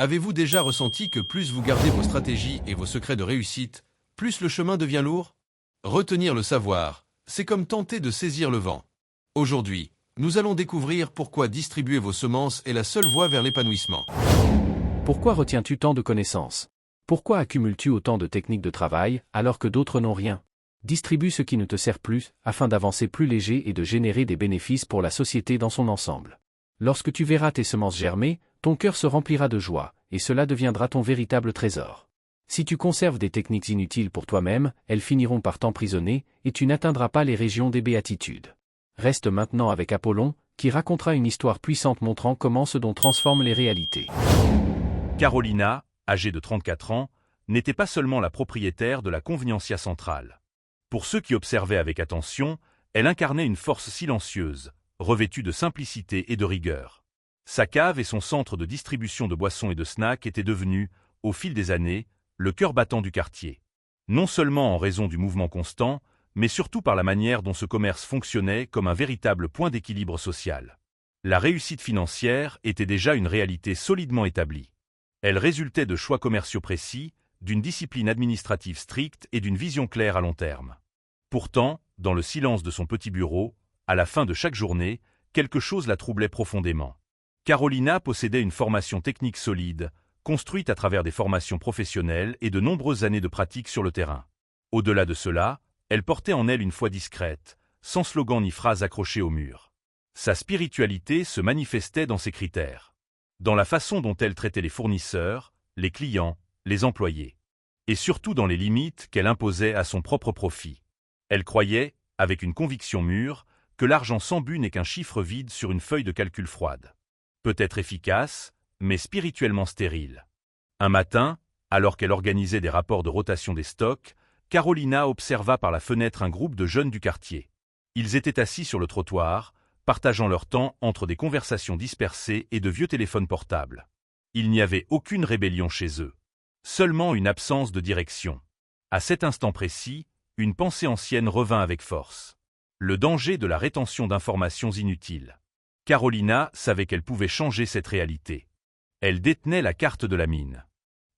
Avez-vous déjà ressenti que plus vous gardez vos stratégies et vos secrets de réussite, plus le chemin devient lourd? Retenir le savoir, c'est comme tenter de saisir le vent. Aujourd'hui, nous allons découvrir pourquoi distribuer vos semences est la seule voie vers l'épanouissement. Pourquoi retiens-tu tant de connaissances? Pourquoi accumules-tu autant de techniques de travail, alors que d'autres n'ont rien? Distribue ce qui ne te sert plus, afin d'avancer plus léger et de générer des bénéfices pour la société dans son ensemble. Lorsque tu verras tes semences germer, ton cœur se remplira de joie, et cela deviendra ton véritable trésor. Si tu conserves des techniques inutiles pour toi-même, elles finiront par t'emprisonner, et tu n'atteindras pas les régions des béatitudes. Reste maintenant avec Apollon, qui racontera une histoire puissante montrant comment ce don transforme les réalités. Carolina, âgée de 34 ans, n'était pas seulement la propriétaire de la Conveniencia centrale. Pour ceux qui observaient avec attention, elle incarnait une force silencieuse, revêtue de simplicité et de rigueur. Sa cave et son centre de distribution de boissons et de snacks étaient devenus, au fil des années, le cœur battant du quartier. Non seulement en raison du mouvement constant, mais surtout par la manière dont ce commerce fonctionnait comme un véritable point d'équilibre social. La réussite financière était déjà une réalité solidement établie. Elle résultait de choix commerciaux précis, d'une discipline administrative stricte et d'une vision claire à long terme. Pourtant, dans le silence de son petit bureau, à la fin de chaque journée, quelque chose la troublait profondément. Carolina possédait une formation technique solide, construite à travers des formations professionnelles et de nombreuses années de pratique sur le terrain. Au-delà de cela, elle portait en elle une foi discrète, sans slogan ni phrase accrochée au mur. Sa spiritualité se manifestait dans ses critères, dans la façon dont elle traitait les fournisseurs, les clients, les employés, et surtout dans les limites qu'elle imposait à son propre profit. Elle croyait, avec une conviction mûre, que l'argent sans but n'est qu'un chiffre vide sur une feuille de calcul froide. Peut-être efficace, mais spirituellement stérile. Un matin, alors qu'elle organisait des rapports de rotation des stocks, Carolina observa par la fenêtre un groupe de jeunes du quartier. Ils étaient assis sur le trottoir, partageant leur temps entre des conversations dispersées et de vieux téléphones portables. Il n'y avait aucune rébellion chez eux. Seulement une absence de direction. À cet instant précis, une pensée ancienne revint avec force. Le danger de la rétention d'informations inutiles. Carolina savait qu'elle pouvait changer cette réalité. Elle détenait la carte de la mine.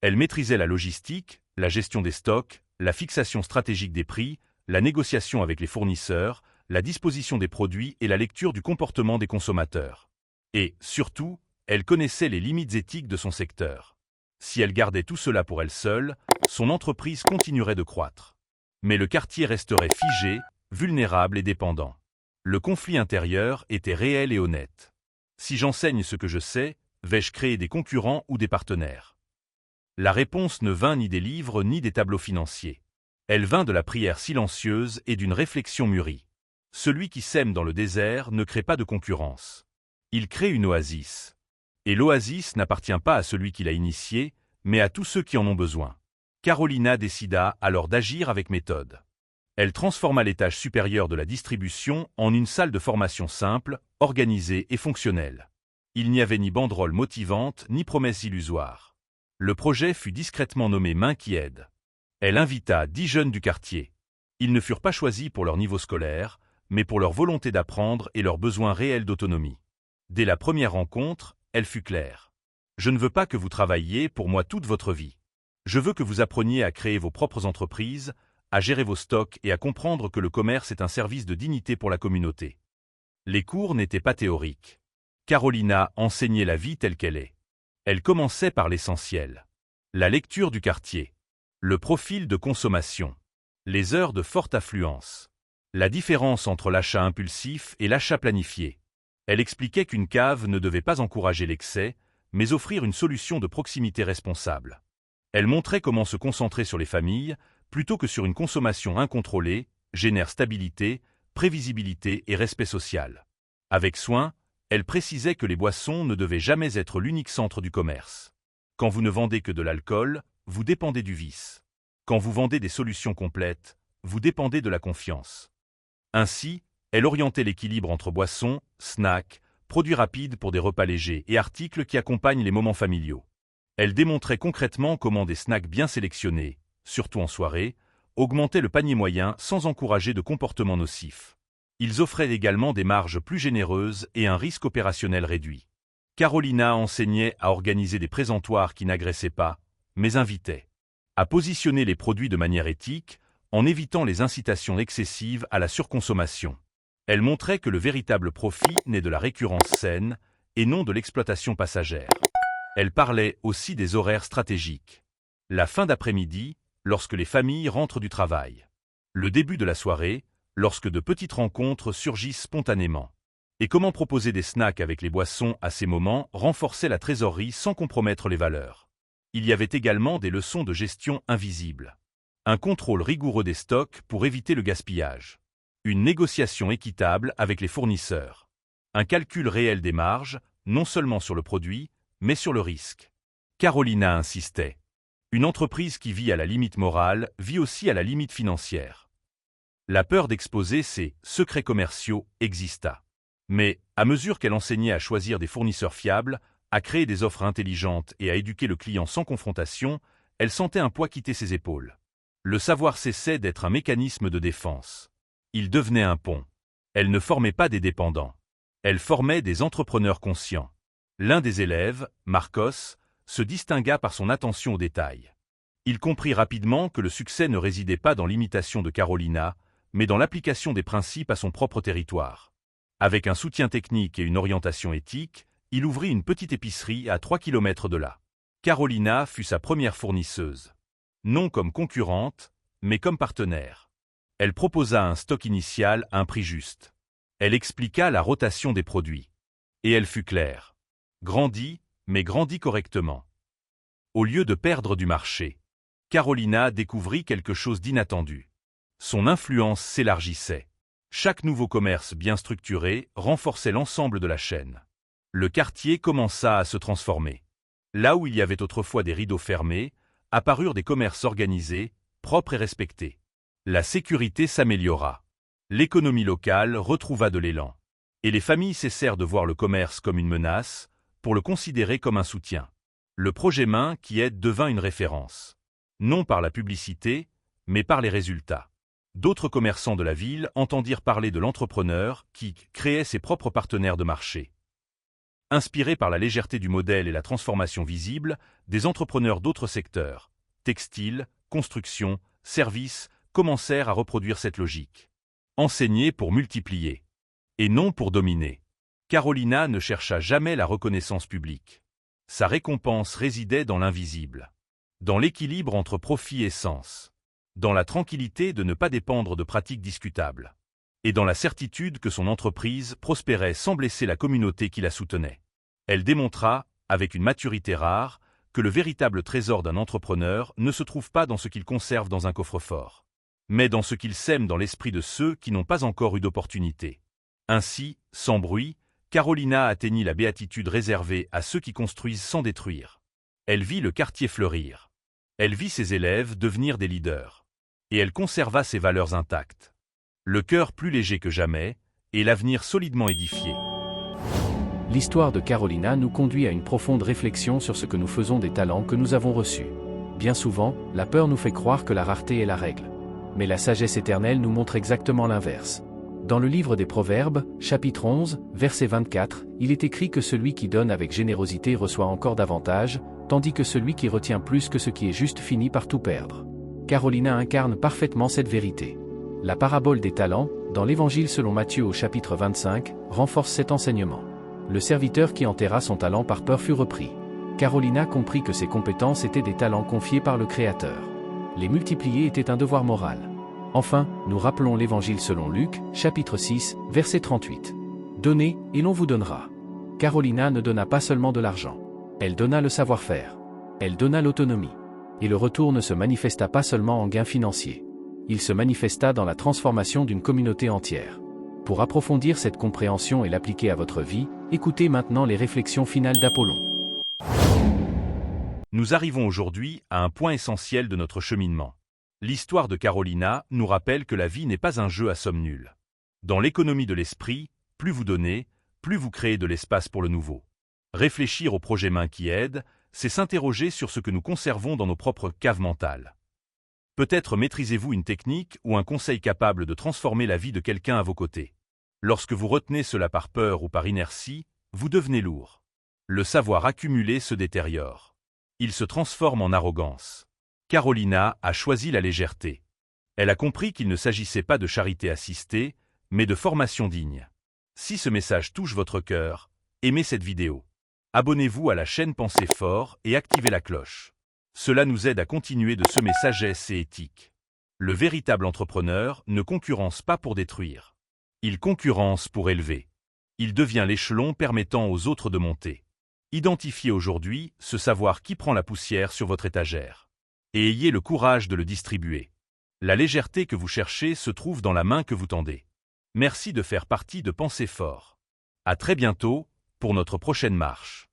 Elle maîtrisait la logistique, la gestion des stocks, la fixation stratégique des prix, la négociation avec les fournisseurs, la disposition des produits et la lecture du comportement des consommateurs. Et, surtout, elle connaissait les limites éthiques de son secteur. Si elle gardait tout cela pour elle seule, son entreprise continuerait de croître. Mais le quartier resterait figé, vulnérable et dépendant. Le conflit intérieur était réel et honnête. Si j'enseigne ce que je sais, vais-je créer des concurrents ou des partenaires? La réponse ne vint ni des livres ni des tableaux financiers. Elle vint de la prière silencieuse et d'une réflexion mûrie. Celui qui sème dans le désert ne crée pas de concurrence. Il crée une oasis. Et l'oasis n'appartient pas à celui qui l'a initié, mais à tous ceux qui en ont besoin. Carolina décida alors d'agir avec méthode. Elle transforma l'étage supérieur de la distribution en une salle de formation simple, organisée et fonctionnelle. Il n'y avait ni banderole motivante ni promesse illusoire. Le projet fut discrètement nommé Main qui aide. Elle invita 10 jeunes du quartier. Ils ne furent pas choisis pour leur niveau scolaire, mais pour leur volonté d'apprendre et leur besoin réel d'autonomie. Dès la première rencontre, elle fut claire. Je ne veux pas que vous travailliez pour moi toute votre vie. Je veux que vous appreniez à créer vos propres entreprises, à gérer vos stocks et à comprendre que le commerce est un service de dignité pour la communauté. Les cours n'étaient pas théoriques. Carolina enseignait la vie telle qu'elle est. Elle commençait par l'essentiel. La lecture du quartier. Le profil de consommation. Les heures de forte affluence. La différence entre l'achat impulsif et l'achat planifié. Elle expliquait qu'une cave ne devait pas encourager l'excès, mais offrir une solution de proximité responsable. Elle montrait comment se concentrer sur les familles, plutôt que sur une consommation incontrôlée, génère stabilité, prévisibilité et respect social. Avec soin, elle précisait que les boissons ne devaient jamais être l'unique centre du commerce. Quand vous ne vendez que de l'alcool, vous dépendez du vice. Quand vous vendez des solutions complètes, vous dépendez de la confiance. Ainsi, elle orientait l'équilibre entre boissons, snacks, produits rapides pour des repas légers et articles qui accompagnent les moments familiaux. Elle démontrait concrètement comment des snacks bien sélectionnés, surtout en soirée, augmentaient le panier moyen sans encourager de comportements nocifs. Ils offraient également des marges plus généreuses et un risque opérationnel réduit. Carolina enseignait à organiser des présentoirs qui n'agressaient pas, mais invitaient. À positionner les produits de manière éthique, en évitant les incitations excessives à la surconsommation. Elle montrait que le véritable profit naît de la récurrence saine et non de l'exploitation passagère. Elle parlait aussi des horaires stratégiques. La fin d'après-midi, lorsque les familles rentrent du travail. Le début de la soirée, lorsque de petites rencontres surgissent spontanément. Et comment proposer des snacks avec les boissons à ces moments renforçait la trésorerie sans compromettre les valeurs. Il y avait également des leçons de gestion invisibles. Un contrôle rigoureux des stocks pour éviter le gaspillage. Une négociation équitable avec les fournisseurs. Un calcul réel des marges, non seulement sur le produit, mais sur le risque. Carolina insistait. Une entreprise qui vit à la limite morale vit aussi à la limite financière. La peur d'exposer ses secrets commerciaux exista. Mais, à mesure qu'elle enseignait à choisir des fournisseurs fiables, à créer des offres intelligentes et à éduquer le client sans confrontation, elle sentait un poids quitter ses épaules. Le savoir cessait d'être un mécanisme de défense. Il devenait un pont. Elle ne formait pas des dépendants. Elle formait des entrepreneurs conscients. L'un des élèves, Marcos, se distingua par son attention aux détails. Il comprit rapidement que le succès ne résidait pas dans l'imitation de Carolina, mais dans l'application des principes à son propre territoire. Avec un soutien technique et une orientation éthique, il ouvrit une petite épicerie à 3 km de là. Carolina fut sa première fournisseuse. Non comme concurrente, mais comme partenaire. Elle proposa un stock initial à un prix juste. Elle expliqua la rotation des produits. Et elle fut claire. Grandit, mais grandit correctement. Au lieu de perdre du marché, Carolina découvrit quelque chose d'inattendu. Son influence s'élargissait. Chaque nouveau commerce bien structuré renforçait l'ensemble de la chaîne. Le quartier commença à se transformer. Là où il y avait autrefois des rideaux fermés, apparurent des commerces organisés, propres et respectés. La sécurité s'améliora. L'économie locale retrouva de l'élan. Et les familles cessèrent de voir le commerce comme une menace, pour le considérer comme un soutien. Le projet Main qui aide devint une référence. Non par la publicité, mais par les résultats. D'autres commerçants de la ville entendirent parler de l'entrepreneur qui créait ses propres partenaires de marché. Inspirés par la légèreté du modèle et la transformation visible, des entrepreneurs d'autres secteurs, textiles, construction, services, commencèrent à reproduire cette logique. Enseigner pour multiplier. Et non pour dominer. Carolina ne chercha jamais la reconnaissance publique. Sa récompense résidait dans l'invisible. Dans l'équilibre entre profit et sens. Dans la tranquillité de ne pas dépendre de pratiques discutables. Et dans la certitude que son entreprise prospérait sans blesser la communauté qui la soutenait. Elle démontra, avec une maturité rare, que le véritable trésor d'un entrepreneur ne se trouve pas dans ce qu'il conserve dans un coffre-fort, mais dans ce qu'il sème dans l'esprit de ceux qui n'ont pas encore eu d'opportunité. Ainsi, sans bruit, Carolina atteignit la béatitude réservée à ceux qui construisent sans détruire. Elle vit le quartier fleurir. Elle vit ses élèves devenir des leaders. Et elle conserva ses valeurs intactes. Le cœur plus léger que jamais, et l'avenir solidement édifié. L'histoire de Carolina nous conduit à une profonde réflexion sur ce que nous faisons des talents que nous avons reçus. Bien souvent, la peur nous fait croire que la rareté est la règle. Mais la sagesse éternelle nous montre exactement l'inverse. Dans le livre des Proverbes, chapitre 11, verset 24, il est écrit que celui qui donne avec générosité reçoit encore davantage, tandis que celui qui retient plus que ce qui est juste finit par tout perdre. Carolina incarne parfaitement cette vérité. La parabole des talents, dans l'Évangile selon Matthieu au chapitre 25, renforce cet enseignement. Le serviteur qui enterra son talent par peur fut repris. Carolina comprit que ses compétences étaient des talents confiés par le Créateur. Les multiplier était un devoir moral. Enfin, nous rappelons l'Évangile selon Luc, chapitre 6, verset 38. Donnez, et l'on vous donnera. Carolina ne donna pas seulement de l'argent. Elle donna le savoir-faire. Elle donna l'autonomie. Et le retour ne se manifesta pas seulement en gains financiers. Il se manifesta dans la transformation d'une communauté entière. Pour approfondir cette compréhension et l'appliquer à votre vie, écoutez maintenant les réflexions finales d'Apollon. Nous arrivons aujourd'hui à un point essentiel de notre cheminement. L'histoire de Carolina nous rappelle que la vie n'est pas un jeu à somme nulle. Dans l'économie de l'esprit, plus vous donnez, plus vous créez de l'espace pour le nouveau. Réfléchir au projet Main qui aide, c'est s'interroger sur ce que nous conservons dans nos propres caves mentales. Peut-être maîtrisez-vous une technique ou un conseil capable de transformer la vie de quelqu'un à vos côtés. Lorsque vous retenez cela par peur ou par inertie, vous devenez lourd. Le savoir accumulé se détériore. Il se transforme en arrogance. Carolina a choisi la légèreté. Elle a compris qu'il ne s'agissait pas de charité assistée, mais de formation digne. Si ce message touche votre cœur, aimez cette vidéo. Abonnez-vous à la chaîne Pensez Fort et activez la cloche. Cela nous aide à continuer de semer sagesse et éthique. Le véritable entrepreneur ne concurrence pas pour détruire. Il concurrence pour élever. Il devient l'échelon permettant aux autres de monter. Identifiez aujourd'hui ce savoir qui prend la poussière sur votre étagère. Et ayez le courage de le distribuer. La légèreté que vous cherchez se trouve dans la main que vous tendez. Merci de faire partie de Pensez Fort. À très bientôt pour notre prochaine marche.